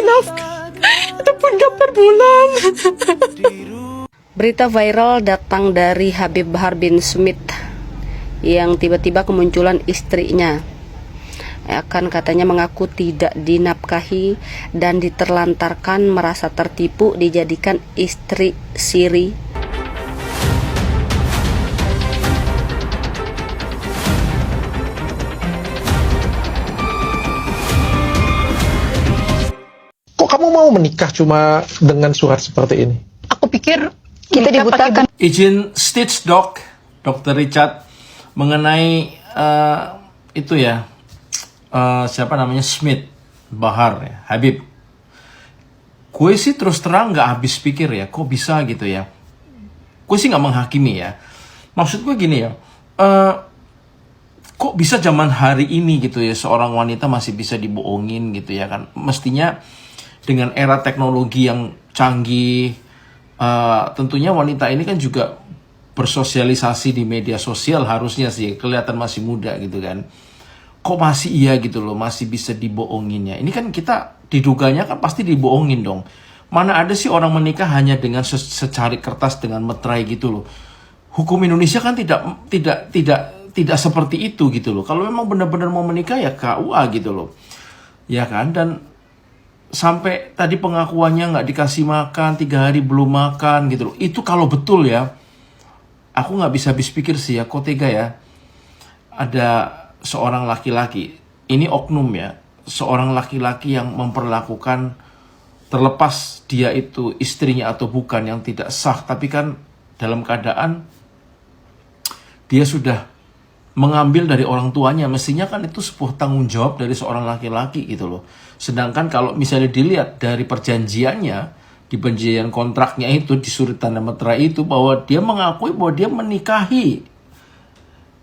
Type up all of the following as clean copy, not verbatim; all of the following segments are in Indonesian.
nafkah, itu pun gak per bulan. Berita viral datang dari Habib Bahar bin Smith yang tiba-tiba kemunculan istrinya. Akan katanya mengaku tidak dinafkahi dan diterlantarkan, merasa tertipu dijadikan istri siri. Kok kamu mau menikah cuma dengan surat seperti ini? Aku pikir kita dibutakan. Izin stitch dok, Dr. Richard, mengenai itu ya, siapa namanya, Smith Bahar ya, Habib. Gue sih terus terang nggak habis pikir ya, kok bisa gitu ya. Gue sih nggak menghakimi ya. Maksud gue gini ya, kok bisa zaman hari ini gitu ya, seorang wanita masih bisa dibohongin gitu ya kan. Mestinya dengan era teknologi yang canggih, tentunya wanita ini kan juga bersosialisasi di media sosial, harusnya sih kelihatan masih muda gitu kan. Kok masih iya gitu loh, masih bisa dibohonginnya. Ini kan kita diduganya kan pasti dibohongin dong. Mana ada sih orang menikah hanya dengan secari kertas dengan meterai gitu loh. Hukum Indonesia kan tidak seperti itu gitu loh. Kalau memang benar-benar mau menikah ya KUA gitu loh. Ya kan, dan sampai tadi pengakuannya nggak dikasih makan, 3 hari belum makan gitu loh. Itu kalau betul ya, aku nggak bisa habis pikir sih ya, kok tega ya. Ada seorang laki-laki, ini oknum ya, seorang laki-laki yang memperlakukan, terlepas dia itu istrinya atau bukan, yang tidak sah, tapi kan dalam keadaan dia sudah mengambil dari orang tuanya, mestinya kan itu sebuah tanggung jawab dari seorang laki-laki gitu loh. Sedangkan kalau misalnya dilihat dari perjanjiannya, di perjanjian kontraknya itu, di surat tanda meterai itu, bahwa dia mengakui bahwa dia menikahi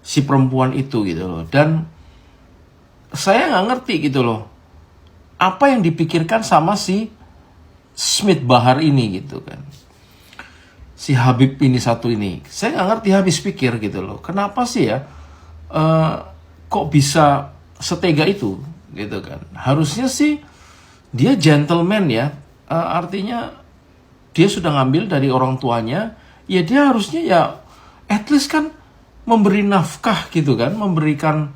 si perempuan itu gitu loh. Dan saya nggak ngerti gitu loh, apa yang dipikirkan sama si Smith Bahar ini gitu kan, si Habib ini satu ini. Saya nggak ngerti habis pikir gitu loh, kenapa sih ya, kok bisa setega itu gitu kan. Harusnya sih dia gentleman ya, artinya dia sudah ngambil dari orang tuanya, ya dia harusnya ya at least kan memberi nafkah gitu kan, memberikan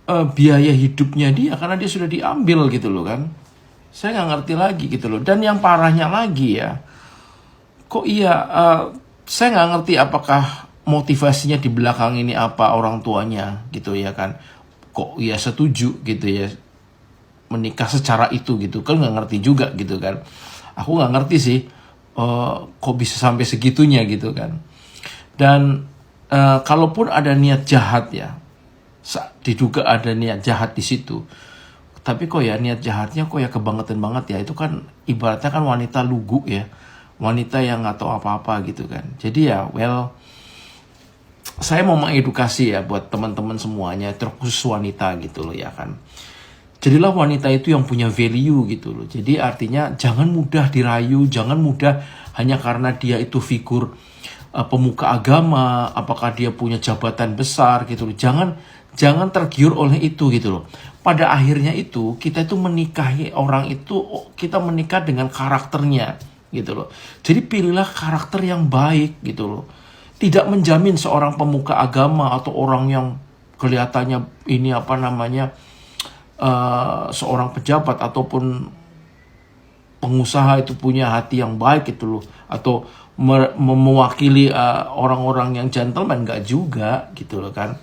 biaya hidupnya dia, karena dia sudah diambil gitu loh kan. Saya nggak ngerti lagi gitu loh. Dan yang parahnya lagi ya, kok iya, saya nggak ngerti apakah motivasinya di belakang ini apa orang tuanya gitu ya kan. Kok ya setuju gitu ya menikah secara itu gitu kan, nggak ngerti juga gitu kan. Aku nggak ngerti sih kok bisa sampai segitunya gitu kan. Dan kalaupun ada niat jahat ya, diduga ada niat jahat di situ, tapi kok ya niat jahatnya kok ya kebangetan banget ya. Itu kan ibaratnya kan wanita lugu ya, wanita yang nggak tahu apa-apa gitu kan. Jadi ya well, saya mau mengedukasi ya buat teman-teman semuanya, terkhusus wanita gitu loh ya kan. Jadilah wanita itu yang punya value gitu loh. Jadi artinya jangan mudah dirayu, jangan mudah hanya karena dia itu figur pemuka agama, apakah dia punya jabatan besar gitu loh. Jangan tergiur oleh itu gitu loh. Pada akhirnya itu kita itu menikahi orang itu, kita menikah dengan karakternya gitu loh. Jadi pilihlah karakter yang baik gitu loh. Tidak menjamin seorang pemuka agama atau orang yang kelihatannya ini apa namanya, seorang pejabat ataupun pengusaha itu punya hati yang baik gitu loh, atau mewakili orang-orang yang gentleman, enggak juga gitu loh kan.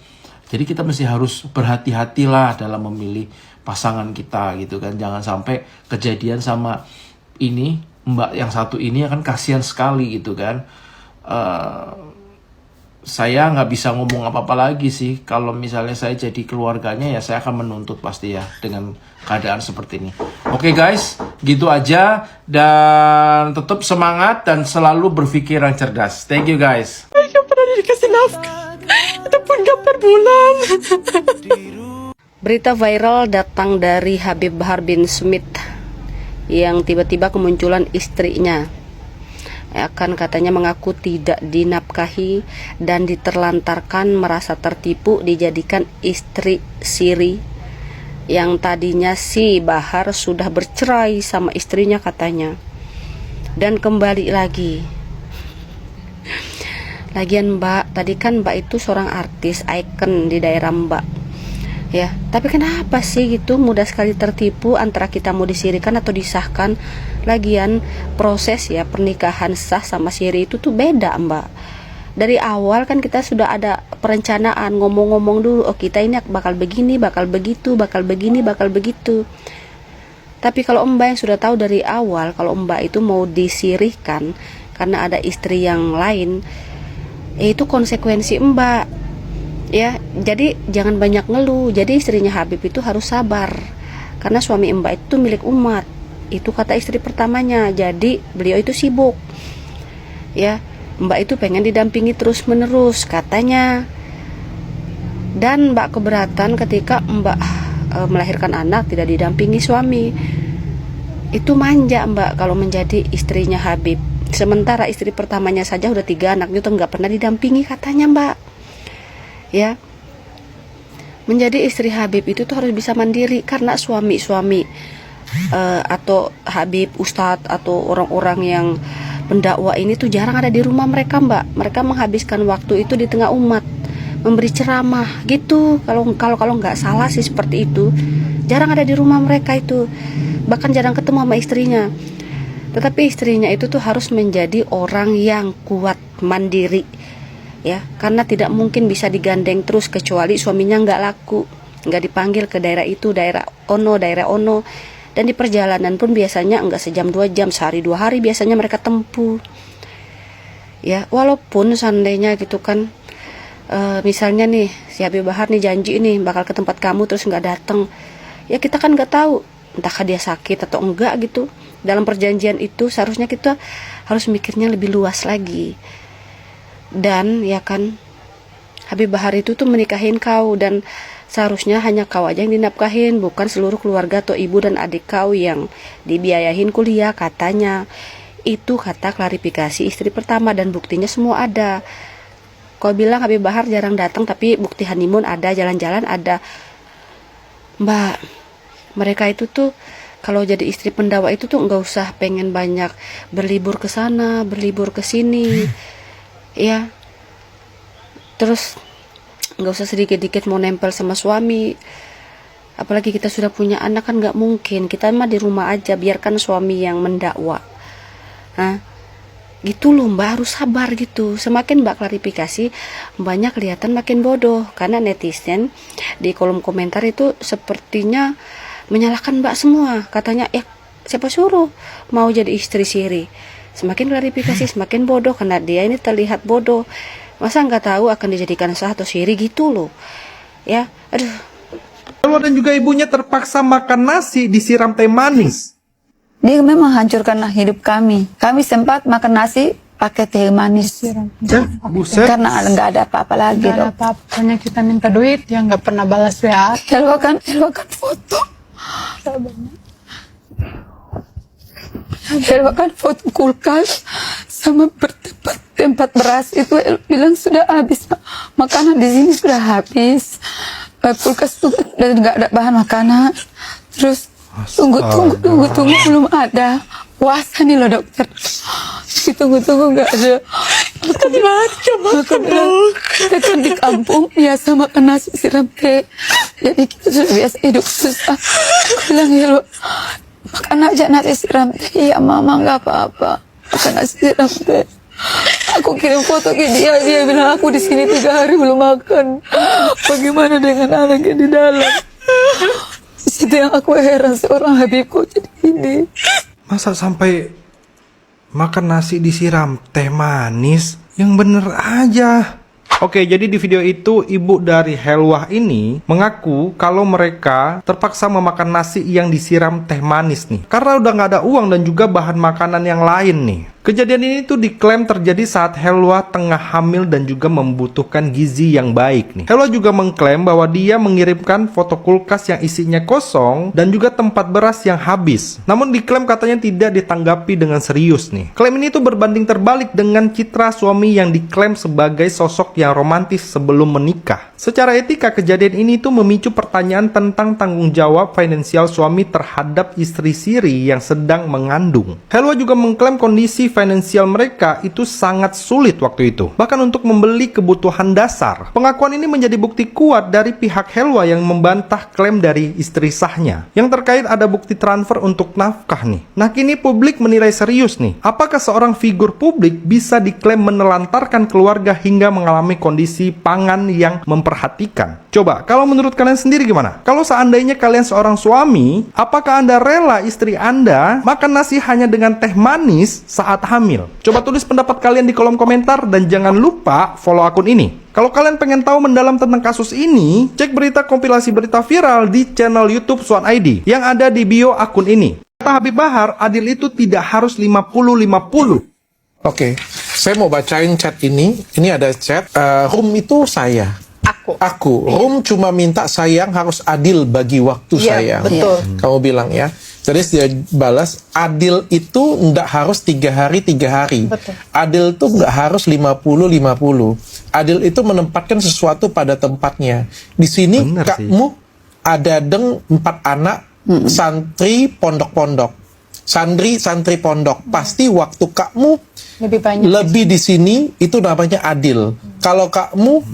Jadi kita mesti harus berhati-hatilah dalam memilih pasangan kita gitu kan. Jangan sampai kejadian sama ini, mbak yang satu ini kan, kasihan sekali gitu kan. Saya nggak bisa ngomong apa-apa lagi sih. Kalau misalnya saya jadi keluarganya ya saya akan menuntut pasti ya dengan keadaan seperti ini. Oke guys, gitu aja. Dan tetap semangat dan selalu berpikir yang cerdas. Thank you guys. Gak pernah dikasih nafkah, itu pun gak per bulan. Berita viral datang dari Habib Bahar bin Smith yang tiba-tiba kemunculan istrinya. Akan katanya mengaku tidak dinafkahi dan diterlantarkan, merasa tertipu dijadikan istri siri. yang tadinya si Bahar sudah bercerai sama istrinya katanya, dan kembali lagi. Lagian Mbak, tadi kan Mbak itu seorang artis icon di daerah Mbak, ya. Tapi kenapa sih gitu mudah sekali tertipu antara kita mau disirikan atau disahkan? Lagian proses ya pernikahan sah sama siri itu tuh beda Mbak. Dari awal kan kita sudah ada perencanaan, ngomong-ngomong dulu, oh kita ini bakal begini, bakal begitu, bakal begini, bakal begitu. Tapi kalau Mbak yang sudah tahu dari awal kalau Mbak itu mau disirihkan karena ada istri yang lain, itu konsekuensi Mbak, ya. Jadi jangan banyak ngeluh. Jadi istrinya Habib itu harus sabar karena suami Mbak itu milik umat, itu kata istri pertamanya. Jadi beliau itu sibuk, ya. Mbak itu pengen didampingi terus menerus katanya, dan Mbak keberatan ketika Mbak melahirkan anak tidak didampingi suami. Itu manja Mbak kalau menjadi istrinya Habib. Sementara istri pertamanya saja udah 3 anak itu nggak pernah didampingi katanya Mbak, ya. Menjadi istri Habib itu tuh harus bisa mandiri karena suami-suami atau Habib, Ustadz atau orang-orang yang pendakwa ini tuh jarang ada di rumah mereka Mbak. Mereka menghabiskan waktu itu di tengah umat, memberi ceramah gitu. Kalau nggak salah sih seperti itu. Jarang ada di rumah mereka itu, bahkan jarang ketemu sama istrinya. Tetapi istrinya itu tuh harus menjadi orang yang kuat, mandiri, ya. Karena tidak mungkin bisa digandeng terus kecuali suaminya nggak laku, nggak dipanggil ke daerah itu, daerah ono. Dan di perjalanan pun biasanya nggak sejam 2 jam, sehari 2 hari biasanya mereka tempuh, ya. Walaupun seandainya gitu kan, misalnya nih si Habib Bahar nih janji nih bakal ke tempat kamu terus nggak datang, ya kita kan nggak tahu entahkah dia sakit atau enggak gitu. Dalam perjanjian itu seharusnya kita harus mikirnya lebih luas lagi. Dan ya kan, Habib Bahar itu tuh menikahin kau, dan seharusnya hanya kau aja yang dinafkahin, bukan seluruh keluarga atau ibu dan adik kau yang dibiayahin kuliah katanya. Itu kata klarifikasi istri pertama, dan buktinya semua ada. Kau bilang Habib Bahar jarang datang, tapi bukti honeymoon ada, jalan-jalan ada. Mbak, mereka itu tuh kalau jadi istri pendakwa itu tuh nggak usah pengen banyak berlibur ke sana, berlibur ke sini, ya. Terus nggak usah sedikit-dikit mau nempel sama suami. Apalagi kita sudah punya anak kan nggak mungkin. Kita mah di rumah aja, biarkan suami yang mendakwa. Nah, gitu loh Mbak, harus sabar gitu. Semakin Mbak klarifikasi, Mbaknya kelihatan makin bodoh. Karena netizen di kolom komentar itu sepertinya menyalahkan Mbak semua. Katanya, siapa suruh mau jadi istri siri? Semakin klarifikasi semakin bodoh, karena dia ini terlihat bodoh. Masa nggak tahu akan dijadikan sah atau siri gitu loh, ya. Aduh. Helwa dan juga ibunya terpaksa makan nasi disiram teh manis. Dia memang hancurkan hidup kami. Kami sempat makan nasi pakai teh manis. Buset. Karena nggak ada apa-apa lagi. Gak ada apa-apa. Hanya kita minta duit, dia nggak pernah balas WA. Helwa kan foto. Helwa kan foto kulkas sama tempat beras itu bilang sudah habis. Makanan di sini sudah habis. Kulkas tuh dan nggak ada bahan makanan. Terus tunggu belum ada. Puasa nih loh dokter. Tunggu nggak ada. Maka bilang kita kan di kampung biasa makan nasi siram teh. Jadi kita sudah biasa hidup susah. Aku bilang ya lo makan aja nasi siram teh. Ya mama nggak apa-apa. Makan nasi siram teh. Aku kirim foto ke dia bilang aku di sini 3 hari belum makan. Bagaimana dengan anaknya di dalam? Itu yang aku heran, seorang Habib kok jadi ini. Masa sampai makan nasi disiram teh manis? Yang bener aja. Oke, jadi di video itu ibu dari Helwah ini mengaku kalau mereka terpaksa memakan nasi yang disiram teh manis nih. Karena udah nggak ada uang dan juga bahan makanan yang lain nih. Kejadian ini tuh diklaim terjadi saat Helwa tengah hamil dan juga membutuhkan gizi yang baik nih. Helwa juga mengklaim bahwa dia mengirimkan foto kulkas yang isinya kosong dan juga tempat beras yang habis. Namun diklaim katanya tidak ditanggapi dengan serius nih. Klaim ini tuh berbanding terbalik dengan citra suami yang diklaim sebagai sosok yang romantis sebelum menikah. Secara etika, kejadian ini tuh memicu pertanyaan tentang tanggung jawab finansial suami terhadap istri siri yang sedang mengandung. Helwa juga mengklaim kondisi finansial mereka itu sangat sulit waktu itu, bahkan untuk membeli kebutuhan dasar. Pengakuan ini menjadi bukti kuat dari pihak Helwa yang membantah klaim dari istri sahnya. Yang terkait ada bukti transfer untuk nafkah nih. Nah, kini publik menilai serius nih. Apakah seorang figur publik bisa diklaim menelantarkan keluarga hingga mengalami kondisi pangan yang memperhatikan? Coba, kalau menurut kalian sendiri gimana? Kalau seandainya kalian seorang suami, apakah Anda rela istri Anda makan nasi hanya dengan teh manis saat hamil? Coba tulis pendapat kalian di kolom komentar dan jangan lupa follow akun ini. Kalau kalian pengen tahu mendalam tentang kasus ini, cek berita kompilasi berita viral di channel YouTube Swan ID yang ada di bio akun ini. Kata Habib Bahar, adil itu tidak harus 50-50. Oke, saya mau bacain chat ini. Ini ada chat. Rum itu saya. Aku. Rum cuma minta sayang harus adil bagi waktu sayang. betul. Kamu bilang ya. Jadi dia balas, adil itu nggak harus 3 hari 3 hari. Betul. Adil itu nggak harus 50-50. Adil itu menempatkan sesuatu pada tempatnya. Di sini Bener sih. kamu ada 4 anak santri pondok-pondok. Santri pondok. Pasti waktu kamu Lebih banyak. lebih di sini itu namanya adil. Kalau kamu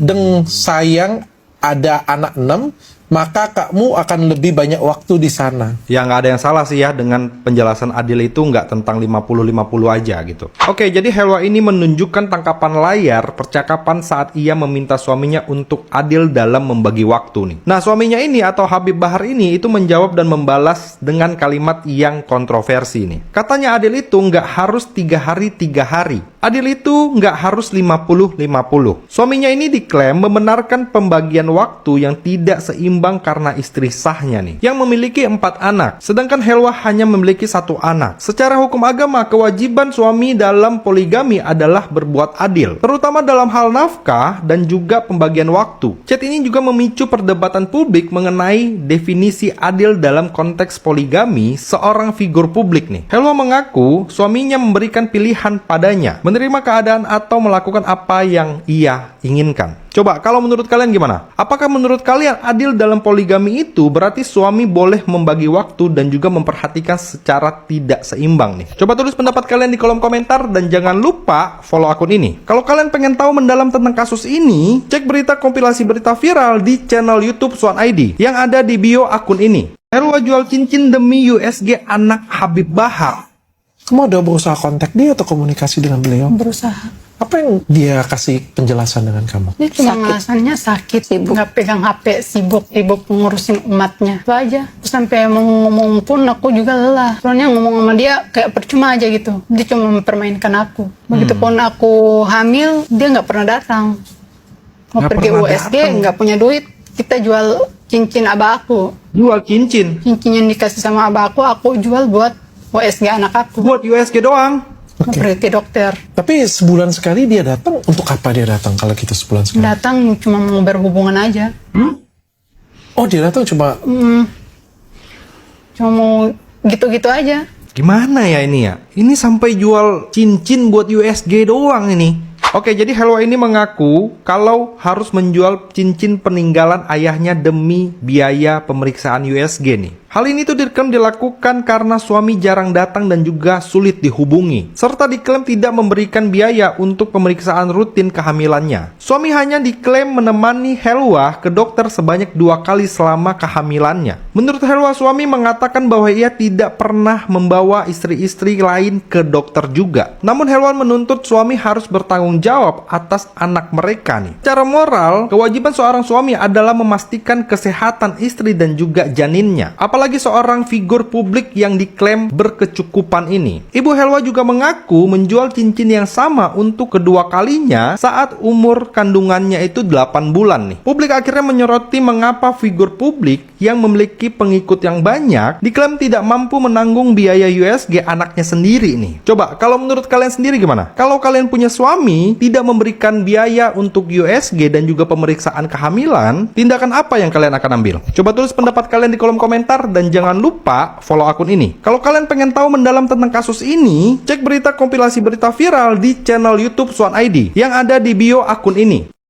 sayang ada anak 6, maka kamu akan lebih banyak waktu di sana. Ya nggak ada yang salah sih ya dengan penjelasan adil itu nggak tentang 50-50 aja gitu. Oke, jadi Helwa ini menunjukkan tangkapan layar percakapan saat ia meminta suaminya untuk adil dalam membagi waktu nih. Nah, suaminya ini atau Habib Bahar ini itu menjawab dan membalas dengan kalimat yang kontroversi nih. Katanya adil itu nggak harus 3 hari 3 hari. Adil itu nggak harus 50-50. Suaminya ini diklaim membenarkan pembagian waktu yang tidak seimbang karena istri sahnya nih, yang memiliki 4 anak, sedangkan Helwa hanya memiliki 1 anak. Secara hukum agama, kewajiban suami dalam poligami adalah berbuat adil, terutama dalam hal nafkah dan juga pembagian waktu. Chat ini juga memicu perdebatan publik mengenai definisi adil dalam konteks poligami seorang figur publik nih. Helwa mengaku suaminya memberikan pilihan padanya, menerima keadaan atau melakukan apa yang ia inginkan. Coba, kalau menurut kalian gimana? Apakah menurut kalian adil dalam poligami itu berarti suami boleh membagi waktu dan juga memperhatikan secara tidak seimbang nih? Coba tulis pendapat kalian di kolom komentar dan jangan lupa follow akun ini. Kalau kalian pengen tahu mendalam tentang kasus ini, cek berita kompilasi berita viral di channel YouTube Swan ID yang ada di bio akun ini. Helwa jual cincin demi USG anak Habib Bahar. Kamu udah berusaha kontak dia atau komunikasi dengan beliau? Berusaha. Apa yang dia kasih penjelasan dengan kamu? Dia cuma alasannya sakit, nggak pegang HP, sibuk ngurusin umatnya. Itu aja. Sampai mau ngomong pun aku juga lelah. Soalnya ngomong sama dia kayak percuma aja gitu. Dia cuma mempermainkan aku. Begitupun aku hamil, dia nggak pernah datang. Mau Nggak pergi pernah USG, datang. nggak punya duit. Kita jual cincin abah aku. Jual cincin Cincin yang dikasih sama abah aku jual buat USG anak aku. buat USG doang. Oke. Berarti dokter. Tapi sebulan sekali dia datang. Untuk apa dia datang kalau kita sebulan sekali? Datang cuma mau berhubungan aja. Oh, dia datang cuma... Cuma mau gitu-gitu aja. Gimana ya ini ya? Ini sampai jual cincin buat USG doang ini. Oke, jadi Helwa ini mengaku kalau harus menjual cincin peninggalan ayahnya demi biaya pemeriksaan USG nih. Hal ini tuh diklaim dilakukan karena suami jarang datang dan juga sulit dihubungi, serta diklaim tidak memberikan biaya untuk pemeriksaan rutin kehamilannya. Suami hanya diklaim menemani Helwa ke dokter sebanyak 2 kali selama kehamilannya. Menurut Helwa, suami mengatakan bahwa ia tidak pernah membawa istri-istri lain ke dokter juga. Namun Helwan menuntut suami harus bertanggung jawab atas anak mereka nih. Secara moral, kewajiban seorang suami adalah memastikan kesehatan istri dan juga janinnya. Apalagi apalagi seorang figur publik yang diklaim berkecukupan ini. Ibu Helwa juga mengaku menjual cincin yang sama untuk kedua kalinya saat umur kandungannya itu 8 bulan nih. Publik akhirnya menyoroti mengapa figur publik yang memiliki pengikut yang banyak diklaim tidak mampu menanggung biaya USG anaknya sendiri nih. Coba kalau menurut kalian sendiri gimana? Kalau kalian punya suami tidak memberikan biaya untuk USG dan juga pemeriksaan kehamilan, tindakan apa yang kalian akan ambil? Coba tulis pendapat kalian di kolom komentar dan jangan lupa follow akun ini. Kalau kalian pengen tahu mendalam tentang kasus ini, cek berita kompilasi berita viral di channel YouTube Swan ID yang ada di bio akun ini.